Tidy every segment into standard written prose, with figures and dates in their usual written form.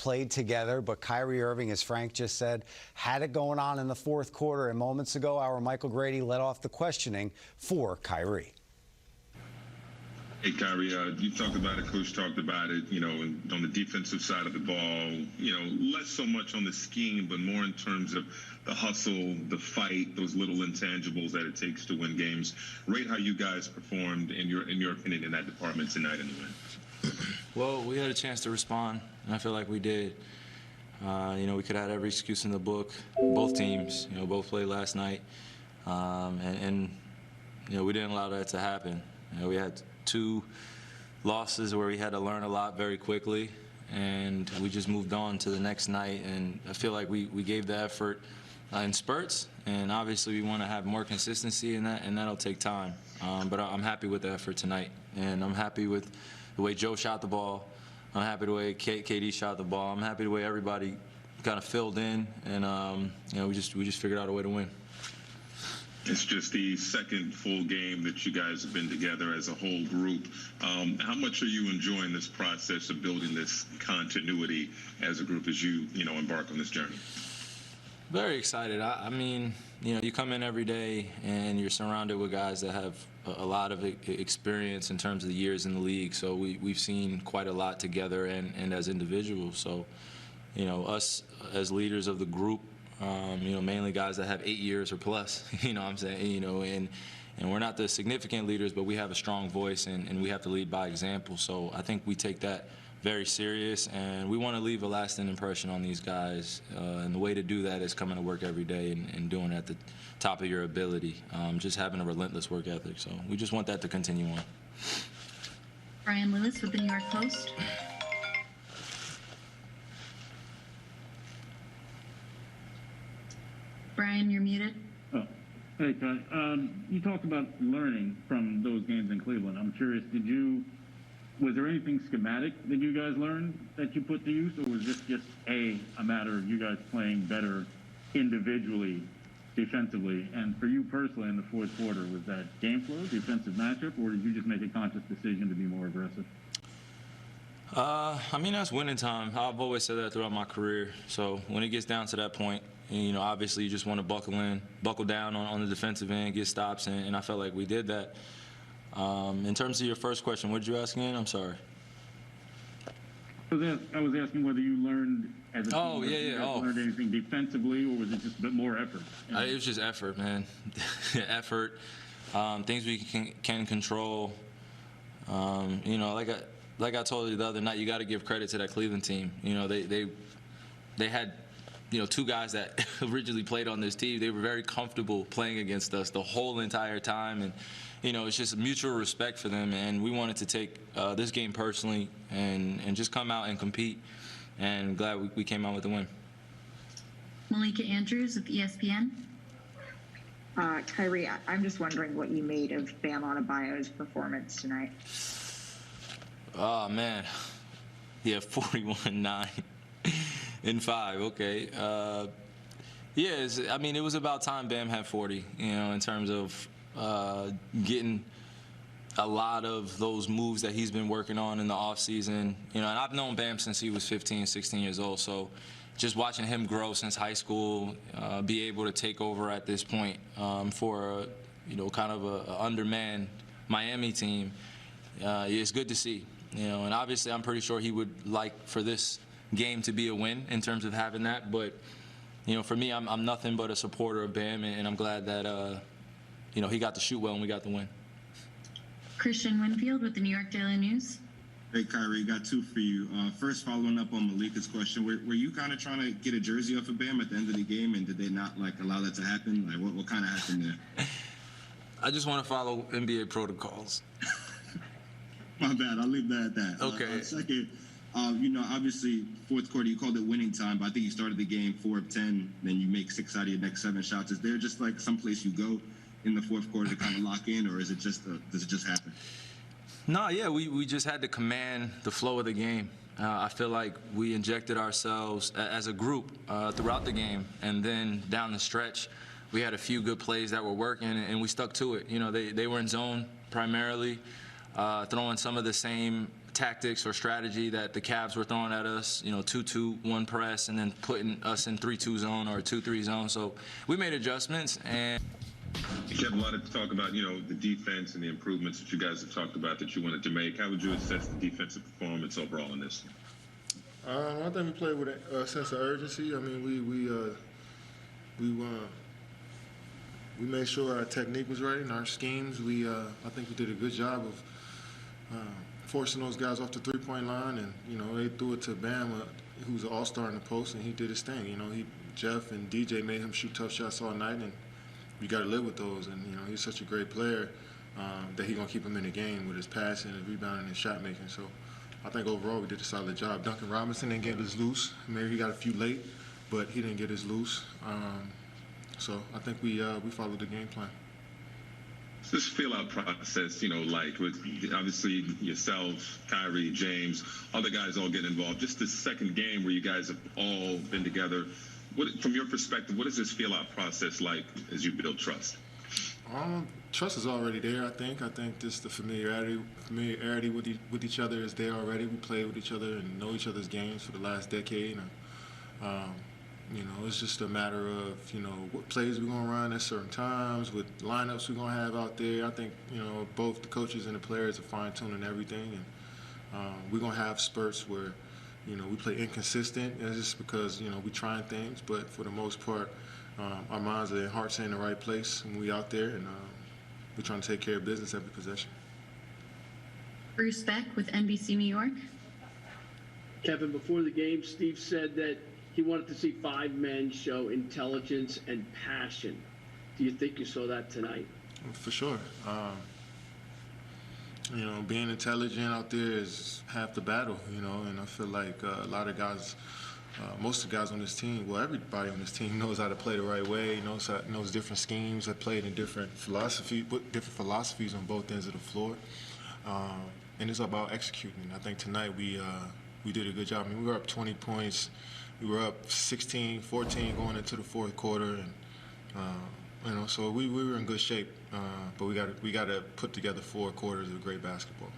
played together, but Kyrie Irving, as Frank just said, had it going on in the fourth quarter. And moments ago, our Michael Grady led off the questioning for Kyrie. Hey, Kyrie, you talked about it, Coach talked about it, on the defensive side of the ball, less so much on the scheme, but more in terms of the hustle, the fight, those little intangibles that it takes to win games. Rate how you guys performed, in your opinion, in that department tonight in the win. Well, we had a chance to respond, and I feel like we did. We could have had every excuse in the book. Both teams, both played last night, and we didn't allow that to happen. We had 2 losses where we had to learn a lot very quickly, and we just moved on to the next night. And I feel like we gave the effort in spurts, and obviously we want to have more consistency in that, and that'll take time. But I'm happy with the effort tonight, and I'm happy with the way Joe shot the ball. I'm happy the way KD shot the ball. I'm happy the way everybody kind of filled in, and we just figured out a way to win. It's just the second full game that you guys have been together as a whole group. How much are you enjoying this process of building this continuity as a group as you embark on this journey? Very excited. I mean, you come in every day and you're surrounded with guys that have a lot of experience in terms of the years in the league. So we've seen quite a lot together and as individuals. So, us as leaders of the group, mainly guys that have 8 years or plus, what I'm saying, and we're not the significant leaders, but we have a strong voice and we have to lead by example. So I think we take that very serious, and we want to leave a lasting impression on these guys. And the way to do that is coming to work every day and doing it at the top of your ability, just having a relentless work ethic. So we just want that to continue on. Brian Lewis with the New York Post. Brian, you're muted. Oh, hey, Ty. You talked about learning from those games in Cleveland. I'm curious, was there anything schematic that you guys learned that you put to use, or was this just a matter of you guys playing better individually, defensively? And for you personally in the fourth quarter, was that game flow, defensive matchup, or did you just make a conscious decision to be more aggressive? I mean, that's winning time. I've always said that throughout my career. So when it gets down to that point, obviously you just want to buckle down on the defensive end, get stops, and I felt like we did that. In terms of your first question, what did you ask again? I'm sorry. I was asking whether you learned as a team, learned anything defensively, or was it just a bit more effort? It was just effort, man. Effort, things we can control. Like I told you the other night, you got to give credit to that Cleveland team. They had 2 guys that originally played on this team. They were very comfortable playing against us the whole entire time, and it's just mutual respect for them. And we wanted to take this game personally and just come out and compete. And glad we came out with the win. Malika Andrews with ESPN. Kyrie, I'm just wondering what you made of Bam Adebayo's performance tonight. Oh man, yeah, 41, 9. In 5, okay. I mean, it was about time Bam had 40, in terms of getting a lot of those moves that he's been working on in the offseason. And I've known Bam since he was 15, 16 years old, so just watching him grow since high school, be able to take over at this point for, kind of a undermanned Miami team, it's good to see. And obviously I'm pretty sure he would like for this game to be a win in terms of having that, but for me, I'm nothing but a supporter of Bam, and I'm glad that he got to shoot well and we got the win. Christian Winfield with the New York Daily News. Hey, Kyrie, got 2 for you. First, following up on Malika's question, were you kind of trying to get a jersey off of Bam at the end of the game, and did they not allow that to happen? What kind of happened there? I just want to follow NBA protocols. My bad. I'll leave that at that. Okay. Second, obviously, fourth quarter, you called it winning time, but I think you started the game 4 of 10, then you make 6 out of your next 7 shots. Is there just some place you go in the fourth quarter to kind of lock in, or is it just does it just happen? No, yeah, we just had to command the flow of the game. I feel like we injected ourselves as a group throughout the game, and then down the stretch, we had a few good plays that were working, and we stuck to it. They were in zone primarily, throwing some of the same tactics or strategy that the Cavs were throwing at us, 2-2-1 press, and then putting us in 3-2 zone or 2-3 zone. So we made adjustments. And You have a lot of talk about, the defense and the improvements that you guys have talked about that you wanted to make. How would you assess the defensive performance overall in this? I think we played with a sense of urgency. I mean, we made sure our technique was right and our schemes. I think we did a good job of forcing those guys off the three-point line, and they threw it to Bam, who's an all-star in the post, and he did his thing. Jeff and DJ made him shoot tough shots all night, and we got to live with those. And he's such a great player that he's gonna keep him in the game with his passing, his rebounding, and shot making. So I think overall we did a solid job. Duncan Robinson didn't get his loose. Maybe he got a few late, but he didn't get his loose. So I think we followed the game plan. This feel-out process, like with obviously yourself, Kyrie, James, other guys all get involved. Just the second game where you guys have all been together. From your perspective, what is this feel-out process like as you build trust? Trust is already there, I think. I think just the familiarity with each other is there already. We play with each other and know each other's games for the last decade. It's just a matter of, what plays we're going to run at certain times, what lineups we're going to have out there. I think, both the coaches and the players are fine-tuning everything. And we're going to have spurts where, we play inconsistent. It's just because, we're trying things. But for the most part, our minds and hearts are in the right place when we're out there. And we're trying to take care of business every possession. Bruce Beck with NBC New York. Kevin, before the game, Steve said that he wanted to see 5 men show intelligence and passion. Do you think you saw that tonight? For sure. Being intelligent out there is half the battle, and I feel like a lot of guys, most of the guys on this team, well, everybody on this team knows how to play the right way, knows different schemes, have played in different philosophies on both ends of the floor. And it's about executing. I think tonight we did a good job. I mean, we were up 20 points. We were up 16-14 going into the fourth quarter, and so we were in good shape. But we got to put together 4 quarters of great basketball.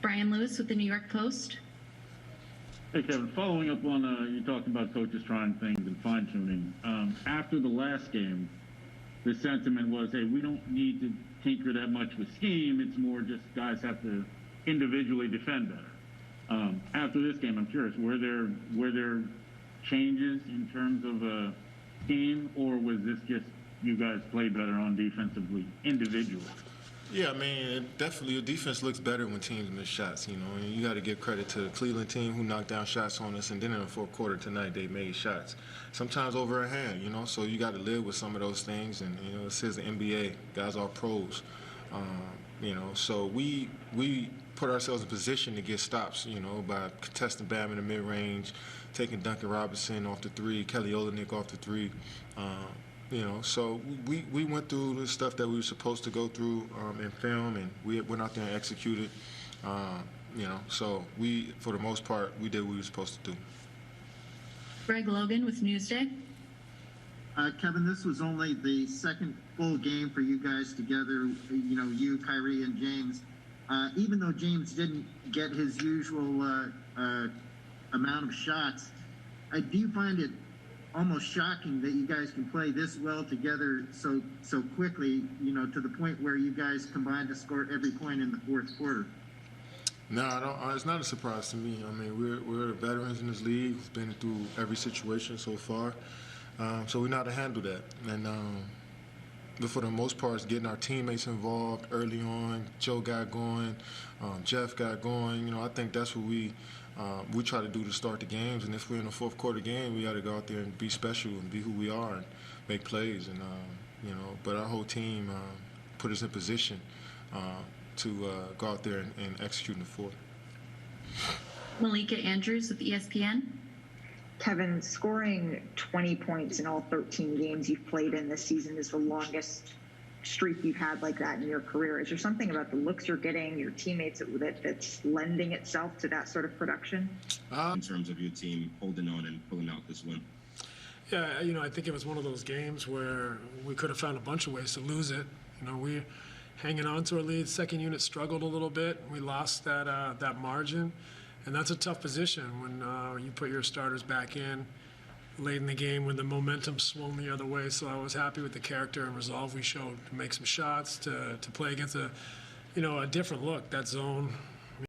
Brian Lewis with the New York Post. Hey, Kevin, following up on you talked about coaches trying things and fine-tuning. After the last game, the sentiment was, hey, we don't need to tinker that much with scheme. It's more just guys have to individually defend better. After this game, I'm curious, were there changes in terms of scheme, or was this just you guys play better on defensively, individually? Yeah, I mean, definitely your defense looks better when teams miss shots, and you got to give credit to the Cleveland team who knocked down shots on us, and then in the fourth quarter tonight they made shots, sometimes over a hand, so you got to live with some of those things, and it says the NBA, guys are pros, so we put ourselves in position to get stops, by contesting Bam in the mid-range, taking Duncan Robinson off the 3, Kelly Olynyk off the 3, so we went through the stuff that we were supposed to go through in film, and we went out there and executed. So we, for the most part, we did what we were supposed to do. Greg Logan with Newsday. Kevin, this was only the second full game for you guys together, you, Kyrie, and James. Even though James didn't get his usual amount of shots, I do find it almost shocking that you guys can play this well together so quickly, to the point where you guys combined to score every point in the fourth quarter. No, it's not a surprise to me. I mean, we're veterans in this league. We've been through every situation so far, so we know how to handle that. And but for the most part, it's getting our teammates involved early on. Joe got going, Jeff got going. I think that's what we try to do to start the games. And if we're in a fourth quarter game, we got to go out there and be special and be who we are and make plays. And but our whole team put us in position to go out there and execute in the fourth. Malika Andrews with ESPN. Kevin, scoring 20 points in all 13 games you've played in this season is the longest streak you've had like that in your career. Is there something about the looks you're getting, your teammates, that's lending itself to that sort of production? In terms of your team holding on and pulling out this win? Yeah, I think it was one of those games where we could have found a bunch of ways to lose it. hanging on to a lead. Second unit struggled a little bit. We lost that margin, and that's a tough position when you put your starters back in late in the game when the momentum swung the other way. So I was happy with the character and resolve we showed to make some shots, to play against a different look. That zone